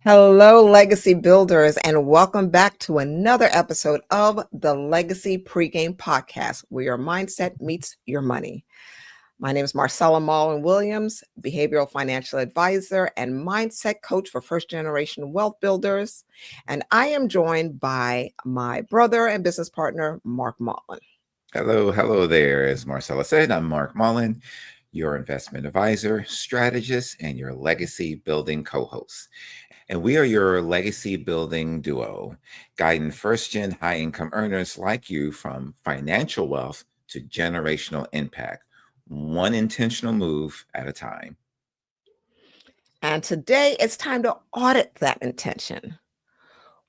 Hello, legacy builders, and welcome back to another episode of the Legacy Pregame Podcast, where your mindset meets your money. My name is Marcella and Mollon-Williams, behavioral financial advisor and mindset coach for first generation wealth builders. And I am joined by my brother and business partner, Mark Mollon. Hello there. As Marcella said, I'm Mark Mollon, your investment advisor, strategist, and your legacy building co-host. And we are your legacy building duo, guiding first-gen high-income earners like you from financial wealth to generational impact, one intentional move at a time. And today it's time to audit that intention.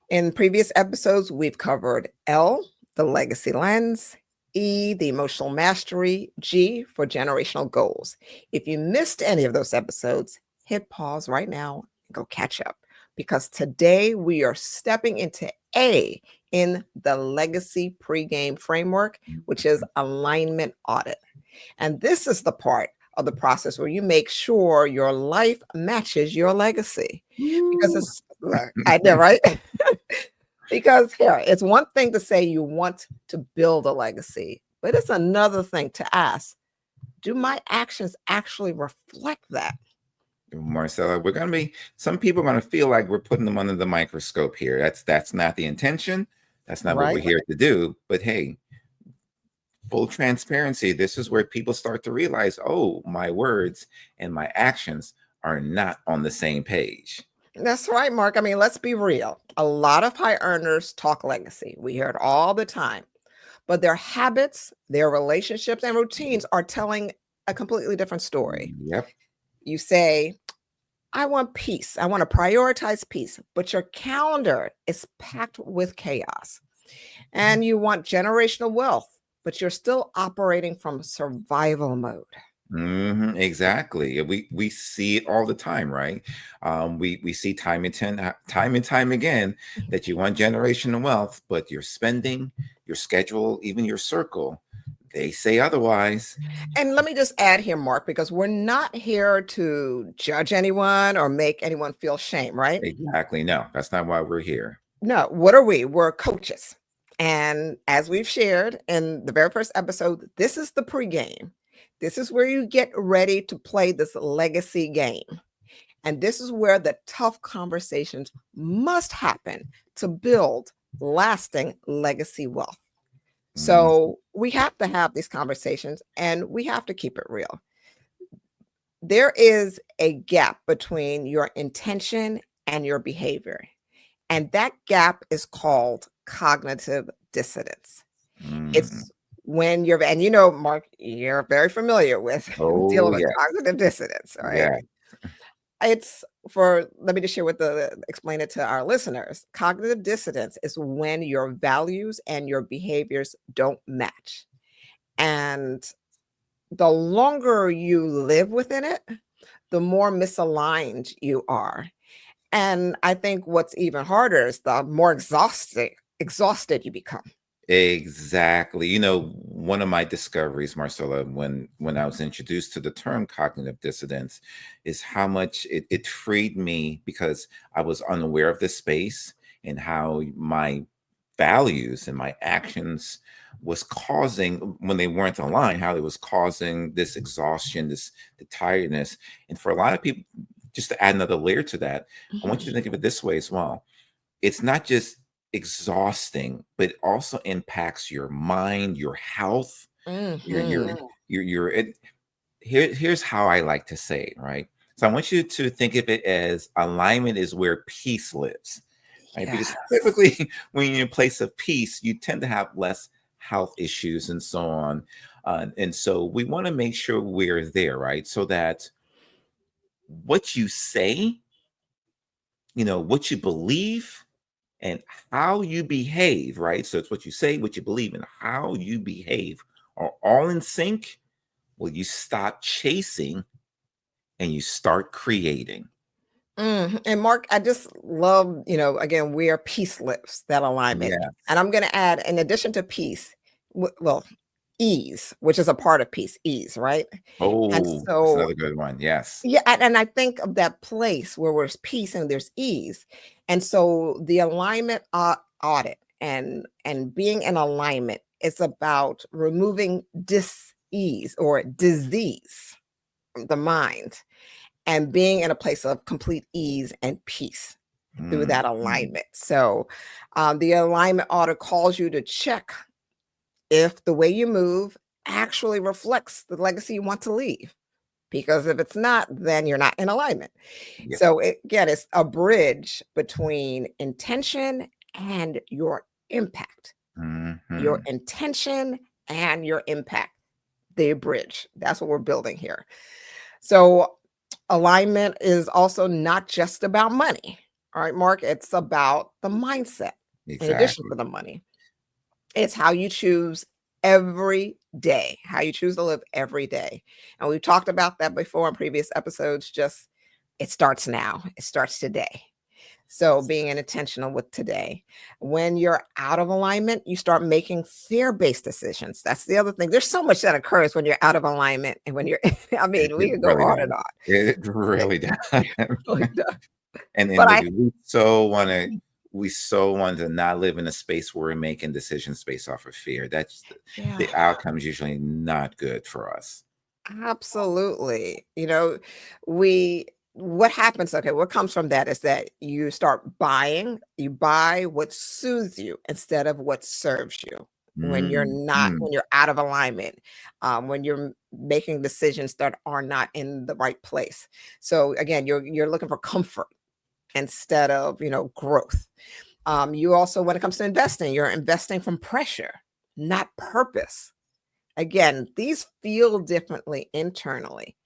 In previous episodes, we've covered L, the legacy lens, E, the emotional mastery, G for generational goals. If you missed any of those episodes, hit pause right now and go catch up, because today we are stepping into A in the Legacy Pregame Framework, which is alignment audit. And this is the part of the process where you make sure your life matches your legacy. Because it's, I know, right? Because here, it's one thing to say you want to build a legacy, but it's another thing to ask, do my actions actually reflect that? Marcella, some people are going to feel like we're putting them under the microscope here. That's not the intention. That's not what we're Right? here to do. But hey, full transparency, this is where people start to realize, oh, my words and my actions are not on the same page. That's right, Mark. I mean, let's be real. A lot of high earners talk legacy. We hear it all the time. But their habits, their relationships, and routines are telling a completely different story. Yep. You say, I want peace. I want to prioritize peace, but your calendar is packed with chaos. And you want generational wealth, but you're still operating from survival mode. Exactly. We see it all the time, right? We see time and time again that you want generational wealth, but your spending, your schedule, even your circle, they say otherwise. And let me just add here, Mark, because we're not here to judge anyone or make anyone feel shame, right? Exactly. No, that's not why we're here. No, what are we? We're coaches. And as we've shared in the very first episode, this is the pregame. This is where you get ready to play this legacy game. And this is where the tough conversations must happen to build lasting legacy wealth. So we have to have these conversations and we have to keep it real. There is a gap between your intention and your behavior. And that gap is called cognitive dissonance. It's when you're, and you know, Mark, you're very familiar with dealing with cognitive dissonance, right? Yeah. It's let me just explain it to our listeners. Cognitive dissonance is when your values and your behaviors don't match. And the longer you live within it, the more misaligned you are. And I think what's even harder is the more exhausted you become. Exactly. You know, one of my discoveries, Marcella, when I was introduced to the term cognitive dissonance, is how much it freed me, because I was unaware of this space and how my values and my actions was causing, when they weren't aligned, how it was causing this exhaustion, the tiredness. And for a lot of people, just to add another layer to that, I want you to think of it this way as well. It's not just exhausting, but it also impacts your mind, your health, here's how I like to say it, right? So I want you to think of it as alignment is where peace lives, right? Because typically when you're in a place of peace, you tend to have less health issues and so on. And so we want to make sure we're there, right? So that what you say, what you believe, and how you behave, right? So it's what you say, what you believe, and how you behave are all in sync. Well, you stop chasing and you start creating. And Mark, I just love, again, we are peace lips, that alignment. Yeah. And I'm going to add, in addition to peace, well, ease, which is a part of peace, ease, right? And Oh, that's so, another good one. Yes. yeah, and I think of that place where there's peace and there's ease. And so the alignment audit and being in alignment is about removing dis-ease or disease from the mind and being in a place of complete ease and peace through that Mm. alignment. So the alignment audit calls you to check if the way you move actually reflects the legacy you want to leave. Because if it's not, then you're not in alignment. Yeah. So again, it's a bridge between intention and your impact. Your Mhm. intention and your impact. The bridge. That's what we're building here. So alignment is also not just about money. All right, Mark, it's about the mindset in addition Exactly. to the money. It's how you choose every day, how you choose to live every day. And we've talked about that before in previous episodes. Just it starts now, it starts today. So being intentional with today. When you're out of alignment, you start making fear-based decisions. That's the other thing. There's so much that occurs when you're out of alignment and when you're, I mean, we It could go really on and does. on. It really does. Really does. And But look, I, we so want to not live in a space where we're making decisions based off of fear. That's yeah. the outcome is usually not good for us. Absolutely. We what happens, okay, what comes from that is that you start buying, you buy what soothes you instead of what serves you. Mhm. When you're out of alignment, when you're making decisions that are not in the right place. So again, you're looking for comfort instead of, growth. You also, when it comes to investing, you're investing from pressure, not purpose. Again, these feel differently internally.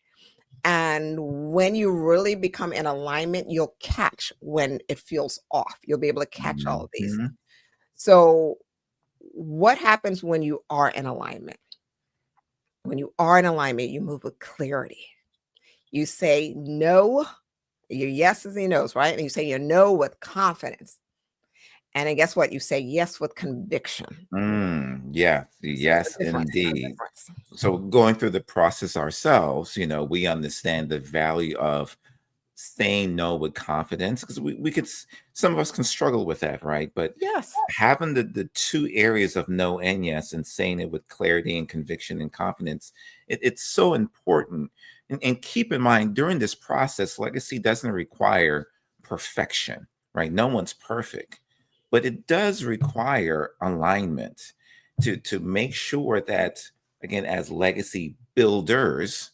And when you really become in alignment, you'll catch when it feels off. You'll be able to catch all of these. Mhm. So, what happens when you are in alignment? When you are in alignment, you move with clarity. You say no, your yeses and no's, right? And you say your no with confidence. And then guess what? You say yes with conviction. Yeah, So it's a yes, difference. It's a indeed. difference. So going through the process ourselves, we understand the value of saying no with confidence because we could some of us can struggle with that, right? But Yes. having the two areas of no and yes and saying it with clarity and conviction and confidence, it's so important. And keep in mind during this process, legacy doesn't require perfection, right? No one's perfect, but it does require alignment to make sure that, again, as legacy builders,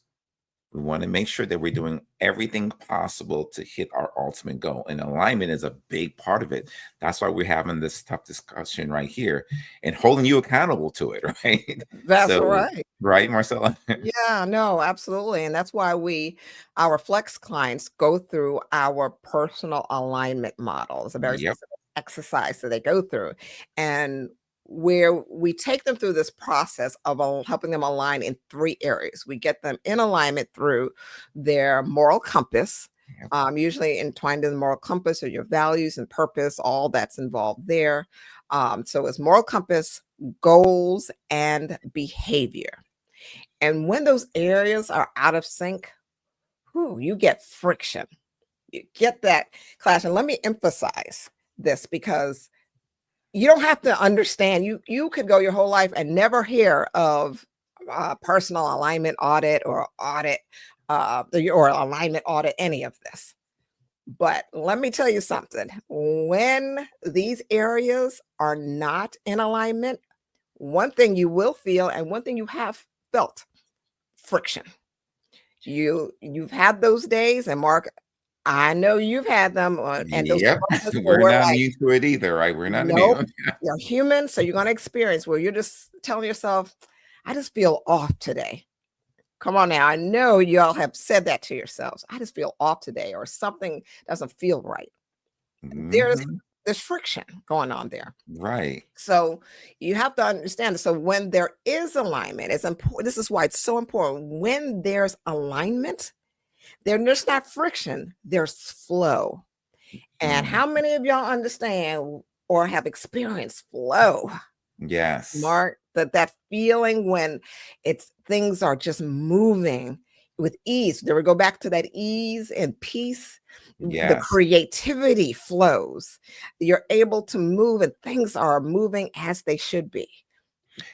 we want to make sure that we're doing everything possible to hit our ultimate goal. And alignment is a big part of it. That's why we're having this tough discussion right here and holding you accountable to it, right? That's So, right. right, Marcella? Yeah, no, absolutely. And that's why our flex clients go through our personal alignment model. It's a very Yep. specific exercise that they go through. And where we take them through this process of helping them align in three areas. We get them in alignment through their moral compass, Yep. usually entwined in the moral compass or your values and purpose, all that's involved there. So it's moral compass, goals, and behavior. And when those areas are out of sync, you get friction. You get that clash. And let me emphasize this because you don't have to understand. You could go your whole life and never hear of personal alignment audit or or alignment audit, any of this. But let me tell you something. When these areas are not in alignment, one thing you will feel and one thing you have felt friction. You've had those days, and Mark, I know you've had them, and those Yep. moments where We're we're not like, immune to it either, right? We're not "Nope, immune. you're human, so you're gonna experience where you're just telling yourself, I just feel off today." Come on now, I know y'all have said that to yourselves. I just feel off today, or something doesn't feel right. There's Mhm. there's friction going on there. Right. So you have to understand. So when there is alignment, it's important. This is why it's so important. When there's alignment, there's not friction, there's flow. And Mm. how many of y'all understand or have experienced flow? Yes. Mark? that feeling when things are just moving with ease. There we go back to that ease and peace. The Yes. creativity flows. You're able to move and things are moving as they should be.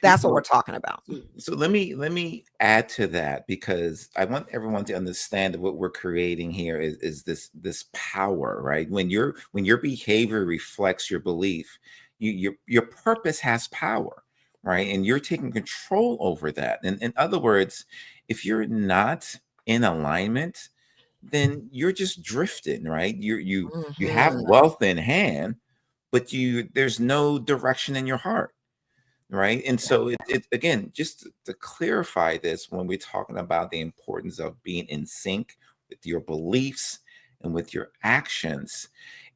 That's what we're talking about. So let me add to that, because I want everyone to understand that what we're creating here is this power, right? When your behavior reflects your belief, your purpose has power, right? And you're taking control over that. And in other words, if you're not in alignment, then you're just drifting, right? You have Mhm. wealth in hand, but there's no direction in your heart, right? And so it again, just to clarify this, when we're talking about the importance of being in sync with your beliefs and with your actions,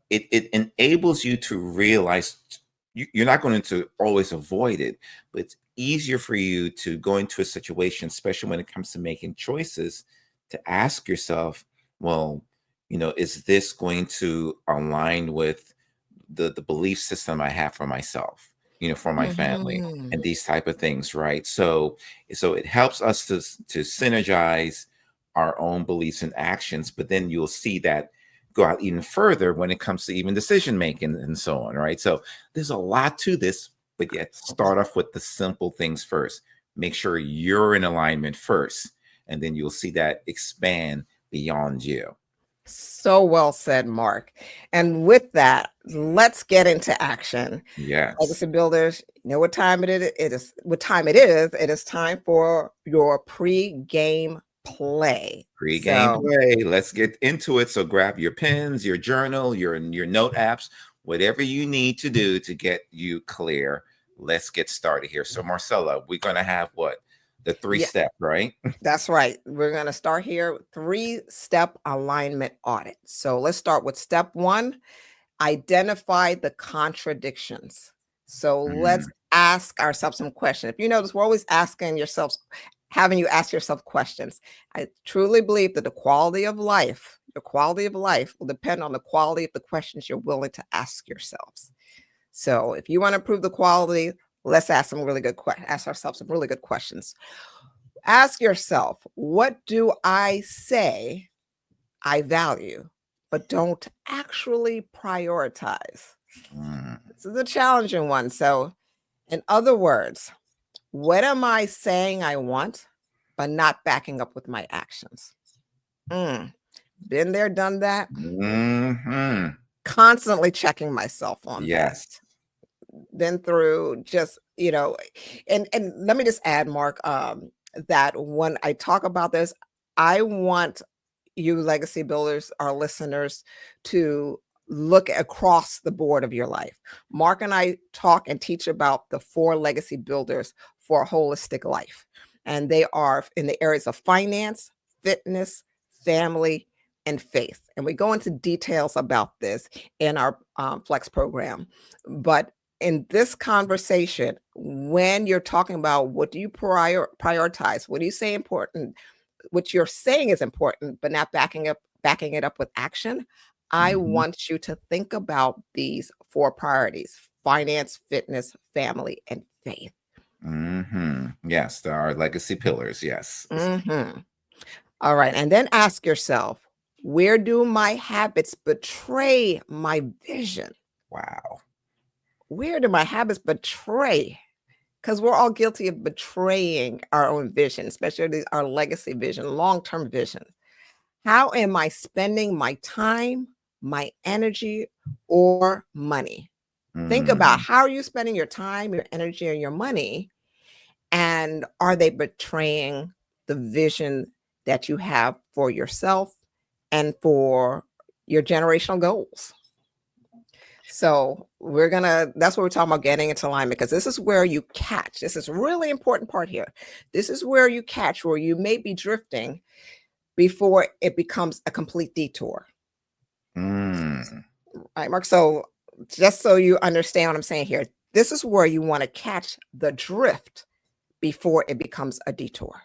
it enables you to realize you're not going to always avoid it, but it's easier for you to go into a situation, especially when it comes to making choices, to ask yourself, well, is this going to align with the belief system I have for myself, for my family, Mhm. and these type of things, right? So it helps us to synergize our own beliefs and actions, but then you'll see that go out even further when it comes to even decision making and so on, right? So there's a lot to this, but yet start off with the simple things first. Make sure you're in alignment first, and then you'll see that expand beyond you. So well said, Mark. And with that, let's get into action. Yes. Legacy builders, you know what time it is? It is what time it is. It is time for your pre-game play. Pre-game So, play. Let's get into it. So grab your pens, your journal, your note apps, whatever you need to do to get you clear. Let's get started here. So Marcella, we're gonna have what? The three yeah, step, right? that's right. We're going to start here with 3-step alignment audit. So, let's start with step 1. Identify the contradictions. So let's Mm, ask ourselves some questions. If you notice, we're always having you ask yourself questions. I truly believe that your quality of life will depend on the quality of the questions you're willing to ask yourselves. So if you want to improve the quality, let's ask ourselves some really good questions. Ask yourself, what do I say I value, but don't actually prioritize? mm, This is a challenging one. So, in other words, what am I saying I want, but not backing up with my actions? Mm, been there, done that. mhm. Constantly checking myself on that. Yes. Been through just, and let me just add, Mark, that when I talk about this, I want you legacy builders, our listeners, to look across the board of your life. Mark and I talk and teach about the 4 legacy builders for a holistic life. And they are in the areas of finance, fitness, family, and faith. And we go into details about this in our Flex program. But in this conversation, when you're talking about what do you prioritize, what do you say important, what you're saying is important, but not backing it up with action. I Mhm, want you to think about these 4 priorities: finance, fitness, family, and faith. mhm. Yes, there are legacy pillars. Yes. Mhm. All right. And then ask yourself, where do my habits betray my vision? Wow. Where do my habits betray? Because we're all guilty of betraying our own vision, especially our legacy vision, long term vision. How am I spending my time, my energy, or money? Think about Mm, how are you spending your time, your energy, and your money, and are they betraying the vision that you have for yourself and for your generational goals? So that's what we're talking about, getting into alignment, because this is where you catch. This is a really important part here. This is where you catch where you may be drifting before it becomes a complete detour. mm. Right, Mark? So just so you understand what I'm saying here, this is where you want to catch the drift before it becomes a detour.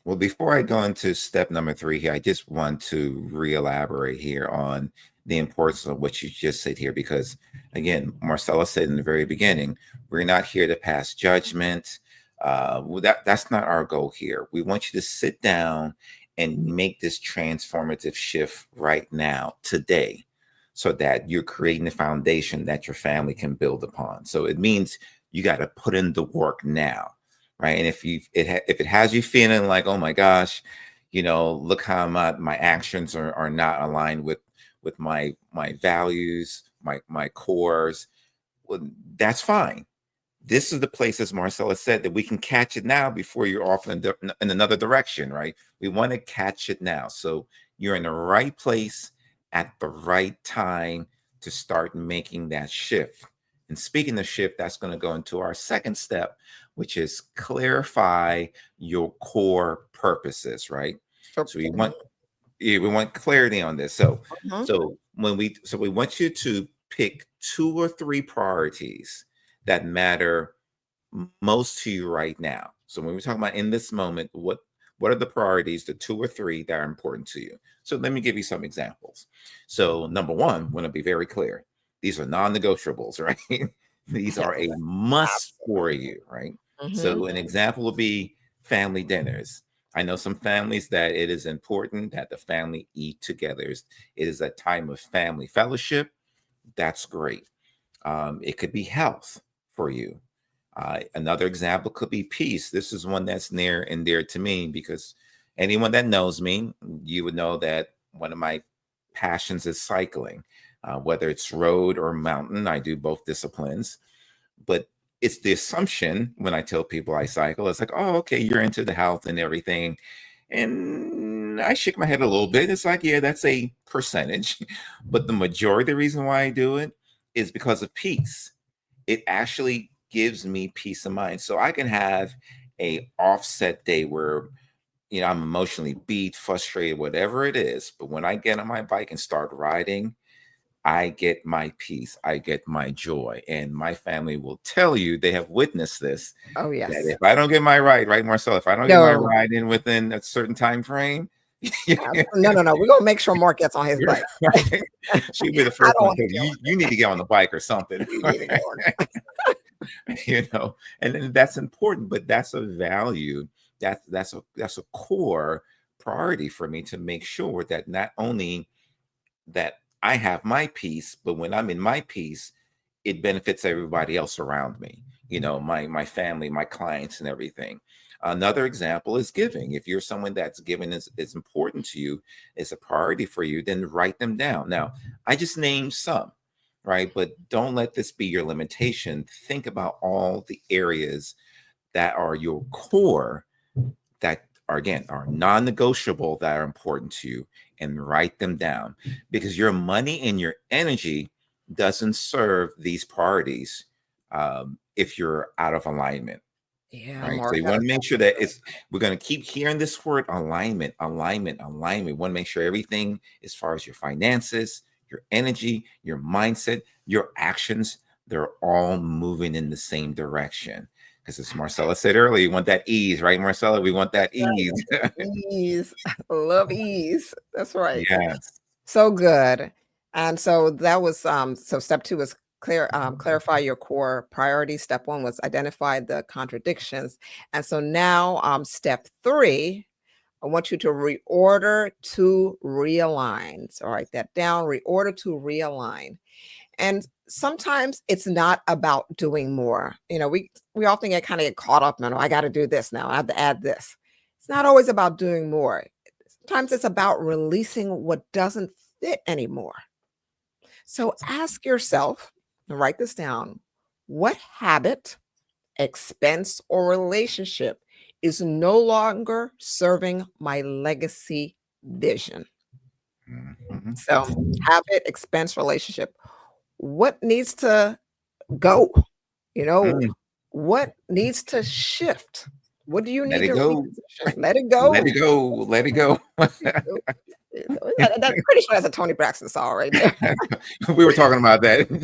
Well, before I go into step number 3 here, I just want to re-elaborate here on the importance of what you just said here, because again, Marcella said in the very beginning, we're not here to pass judgment. That's not our goal here. We want you to sit down and make this transformative shift right now, today, so that you're creating the foundation that your family can build upon. So it means you got to put in the work now, right? And if it has you feeling like, oh my gosh, look how my actions are not aligned with my values, my cores, well, that's fine. This is the place, as Marcella said, that we can catch it now before you're off in another direction, right? We want to catch it now. So you're in the right place at the right time to start making that shift. And speaking of shift, that's going to go into our second step, which is clarify your core purposes, right? So we want clarity on this. So we want you to pick 2 or 3 priorities that matter most to you right now. So when we're talking about in this moment, what are the priorities, the 2 or 3 that are important to you? So let me give you some examples. So number 1, I want to be very clear. These are non-negotiables, right? These are a must for you, right? So an example would be family dinners. I know some families that it is important that the family eat together. It is a time of family fellowship. That's great. It could be health for you. Another example could be peace. This is one that's near and dear to me, because anyone that knows me, you would know that one of my passions is cycling, whether it's road or mountain. I do both disciplines, but it's the assumption when I tell people I cycle, it's like, oh, okay, you're into the health and everything. And I shake my head a little bit. It's like, yeah, that's a percentage. But the majority of the reason why I do it is because of peace. It actually gives me peace of mind. So I can have a offset day where, I'm emotionally beat, frustrated, whatever it is. But when I get on my bike and start riding, I get my peace, I get my joy. And my family will tell you, they have witnessed this. Oh, yes. That if I don't get my ride, right, Marcel, if I don't get my ride in within a certain time frame. No. We're going to make sure Mark gets on his bike. Right? She'll be the first one to tell you need to get on the bike or something. And then that's important, but that's a value. That's a core priority for me, to make sure that not only that I have my peace, but when I'm in my peace, it benefits everybody else around me, my family, my clients, and everything. Another example is giving. If you're someone that's giving is important to you, it's a priority for you, then write them down. Now, I just named some, right? But don't let this be your limitation. Think about all the areas that are your core, that are, again, are non-negotiable, that are important to you, and write them down, because your money and your energy doesn't serve these priorities if you're out of alignment. Yeah, right. Mark, So you want to make sure that we're going to keep hearing this word alignment. We want to make sure everything, as far as your finances, your energy, your mindset, your actions, they're all moving in the same direction. Because as Marcella said earlier, you want that ease, right, Marcella? We want that ease. Ease. I love ease. That's right. Yes. So good. And so that was so step 2 was clarify your core priorities. Step 1 was identify the contradictions. And so now step 3, I want you to reorder to realign. So write that down, reorder to realign. And sometimes it's not about doing more. We often get caught up in, I got to do this now. I have to add this. It's not always about doing more. Sometimes it's about releasing what doesn't fit anymore. So ask yourself, and write this down, what habit, expense, or relationship is no longer serving my legacy vision? So habit, expense, relationship. What needs to go? What needs to shift? What do you Let need it to go. reposition? Let it go. Let it go. Let it go. I'm pretty sure that's a Tony Braxton song right there. We were talking about that not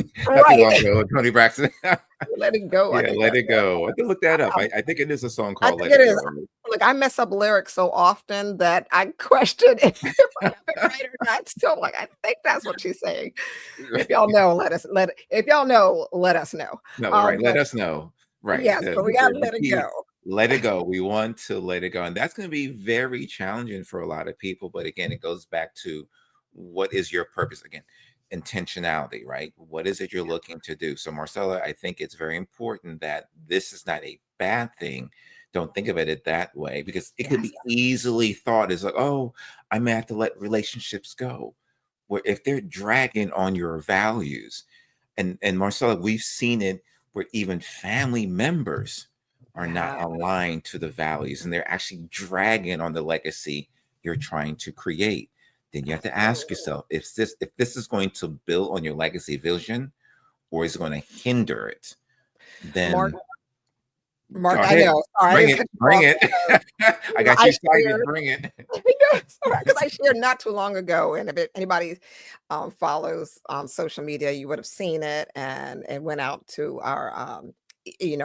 too long ago. Tony Braxton. Let it go. Yeah, let it go. I can look that up. I think it is a song I called think Let it It is. Go. look, I mess up lyrics so often that I question if I have it right or not. Still, like, I think that's what she's saying. If y'all know, if y'all know, let us know. No, right. Let But us know. Right. yes, but we gotta let it Key, go. let it go. We want to let it go. And that's going to be very challenging for a lot of people. But again, it goes back to what is your purpose? Again, intentionality, right? What is it you're looking to do? So, Marcella, I think it's very important that this is not a bad thing. Don't think of it that way, because it could Yes. be easily thought as like, oh, I may have to let relationships go. Where if they're dragging on your values, and Marcella, we've seen it where even family members are not Yeah. aligned to the values, and they're actually dragging on the legacy you're trying to create. Then you have to ask Absolutely. yourself, if this is going to build on your legacy vision, or is it going to hinder it? Mark, Then go Mark, I ahead, know. Sorry, I bring didn't it, cut you bring off it. because I got you I excited. shared. Bring it. Because I shared not too long ago, and if anybody follows social media, you would have seen it, and it went out to our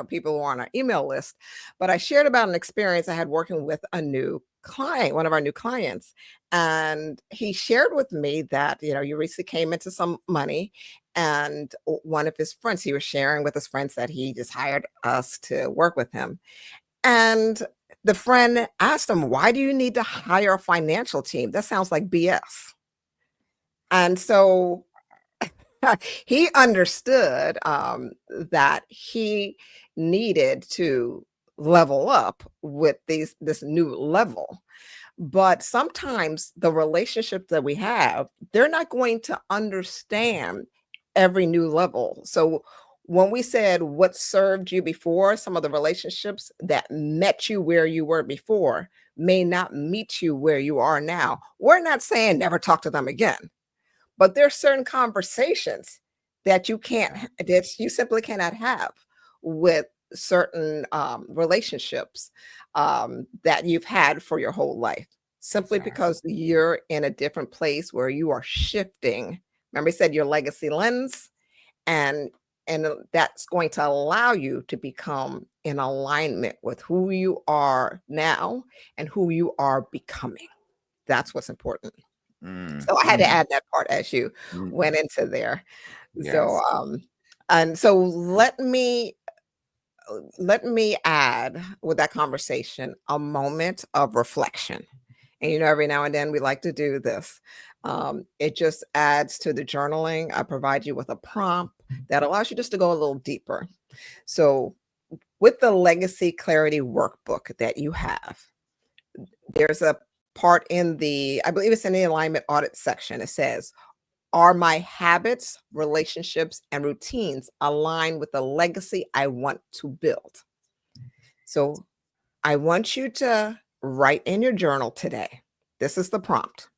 people who are on our email list. But I shared about an experience I had working with a new client, one of our new clients, and he shared with me that you recently came into some money, and one of his friends, he was sharing with his friends that he just hired us to work with him, and the friend asked him, "Why do you need to hire a financial team? That sounds like BS." And so he understood that he needed to level up with this new level. But sometimes the relationships that we have, they're not going to understand every new level. So when we said what served you before, some of the relationships that met you where you were before may not meet you where you are now. We're not saying never talk to them again, but there's certain conversations that you simply cannot have with certain relationships that you've had for your whole life, simply Exactly. because you're in a different place where you are shifting. Remember, I said your legacy lens, and that's going to allow you to become in alignment with who you are now and who you are becoming. That's what's important. Mm, So I had to mm, add that part as you mm. went into there. So, Yes. and so let me add with that conversation a moment of reflection. And every now and then we like to do this. It just adds to the journaling. I provide you with a prompt that allows you just to go a little deeper. So, with the Legacy Clarity Workbook that you have, there's a part I believe it's in the alignment audit section. It says, "Are my habits, relationships, and routines aligned with the legacy I want to build?" So I want you to write in your journal today. This is the prompt.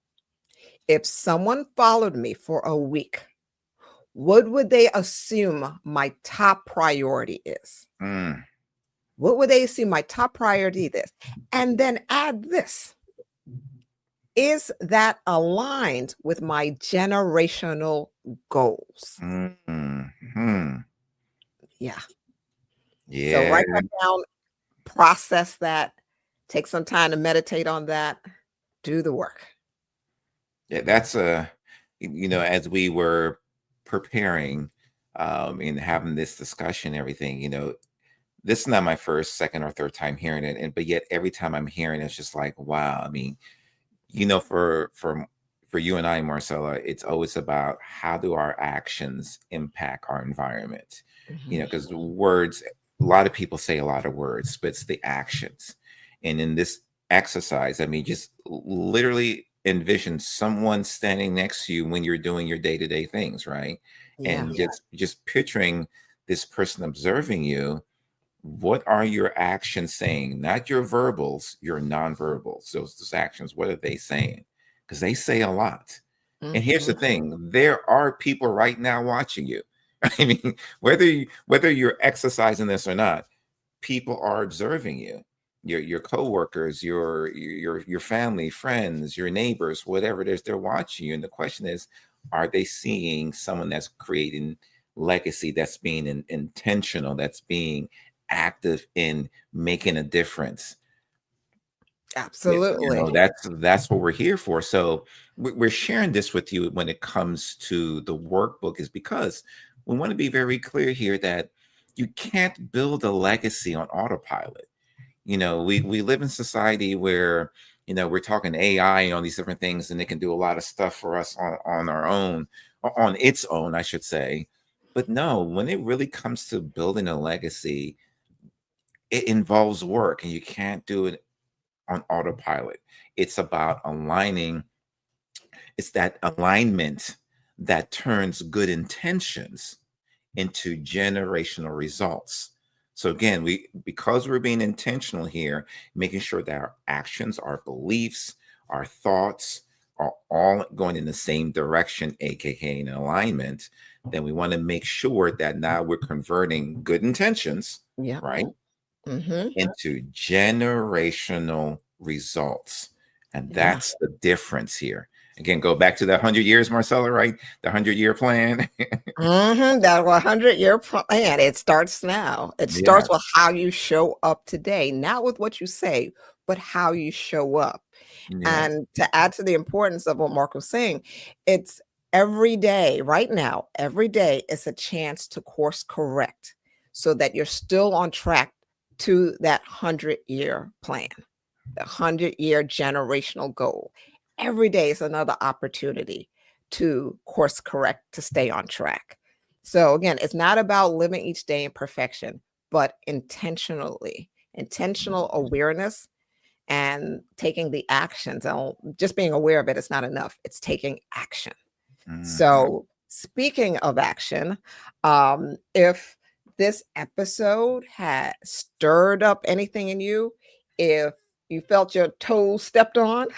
If someone followed me for a week, what would they assume my top priority is? Mm. What would they assume my top priority is? And then add this. Is that aligned with my generational goals? Mhm. Yeah. So Yeah, write that down, process that, take some time to meditate on that, do the work. yeah, that's as we were preparing and having this discussion, and everything, this is not my first, second, or third time hearing it, and but yet every time I'm hearing it, it's just like, wow. I mean, for you and I, Marcella, it's always about how do our actions impact our environment. Mhm. Because words, a lot of people say a lot of words, but it's the actions. And in this exercise, I mean, just literally envision someone standing next to you when you're doing your day-to-day things, right? Yeah. And just picturing this person observing you. What are your actions saying? Not your verbals, your nonverbals. Those actions, what are they saying? Because they say a lot. And here's the Mhm. thing: there are people right now watching you. I mean, whether you're exercising this or not, people are observing you. Your coworkers, your family, friends, your neighbors, whatever it is, they're watching you. And the question is, are they seeing someone that's creating legacy, that's being intentional, that's being active in making a difference? Absolutely. That's what we're here for. So we're sharing this with you when it comes to the workbook, is because we want to be very clear here that you can't build a legacy on autopilot. We live in society where we're talking AI and all these different things, and it can do a lot of stuff for us on our own, on its own, I should say. But no, when it really comes to building a legacy, it involves work, and you can't do it on autopilot. It's about aligning. It's that alignment that turns good intentions into generational results. So again, because we're being intentional here, making sure that our actions, our beliefs, our thoughts are all going in the same direction, aka in alignment, then we want to make sure that now we're converting good intentions, Yeah. right, Mm-hmm. into generational results. And Yeah. that's the difference here. Again, go back to the 100 years, Marcella, right? The 100-year plan. That 100-year plan, it starts now. It starts Yes. with how you show up today, not with what you say, but how you show up. Yes. And to add to the importance of what Mark was saying, it's every day, right now, every day is a chance to course correct so that you're still on track to that 100-year plan, the 100-year generational goal. Every day is another opportunity to course correct, to stay on track. So again, it's not about living each day in perfection, but intentional awareness and taking the actions. And just being aware of it is not enough. It's taking action. Mhm. So speaking of action, if this episode had stirred up anything in you, if you felt your toes stepped on,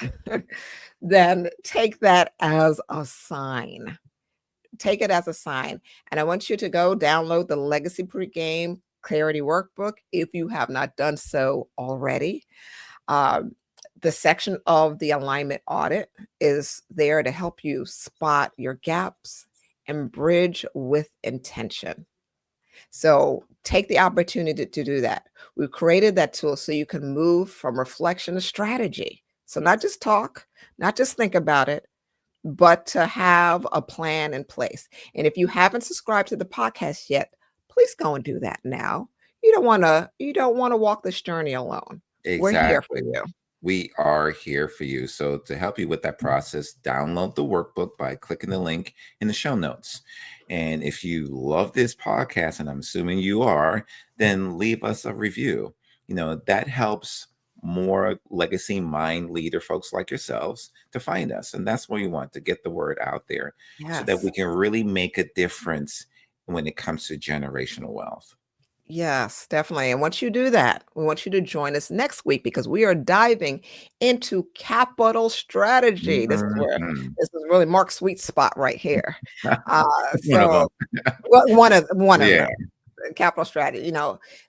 then take that as a sign. Take it as a sign. And I want you to go download the Legacy Pregame Clarity Workbook if you have not done so already. Um, the section of the alignment audit is there to help you spot your gaps and bridge with intention. So take the opportunity to do that. We've created that tool so you can move from reflection to strategy. So not just talk, not just think about it, but to have a plan in place. And if you haven't subscribed to the podcast yet, please go and do that now. You don't want to walk this journey alone. We're here for Exactly. you. We are here for you. So, to help you with that process, download the workbook by clicking the link in the show notes. And if you love this podcast, and I'm assuming you are, then leave us a review. That helps more legacy mind leader folks like yourselves to find us. And that's what we want, to get the word out there so that we Yes. can really make a difference when it comes to generational wealth. Yes, definitely. And once you do that, we want you to join us next week because we are diving into capital strategy. Mhm. This is really Mark's sweet spot right here. Uh, One of them. so well, one of Yeah. them, capital strategy.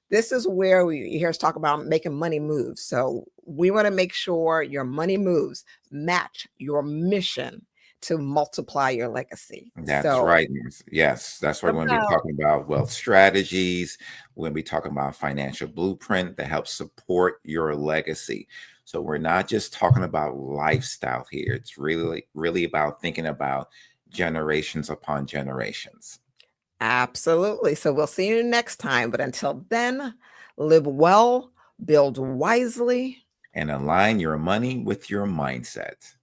This is where you hear us talk about making money move. So we want to make sure your money moves match your mission to multiply your legacy. That's So right. Yes, that's right. it's We're going to be about talking about wealth strategies. We're going to be talking about financial blueprint that helps support your legacy. So we're not just talking about lifestyle here. It's really, really about thinking about generations upon generations. absolutely. So we'll see you next time. But until then, live well, build wisely. And align your money with your mindset.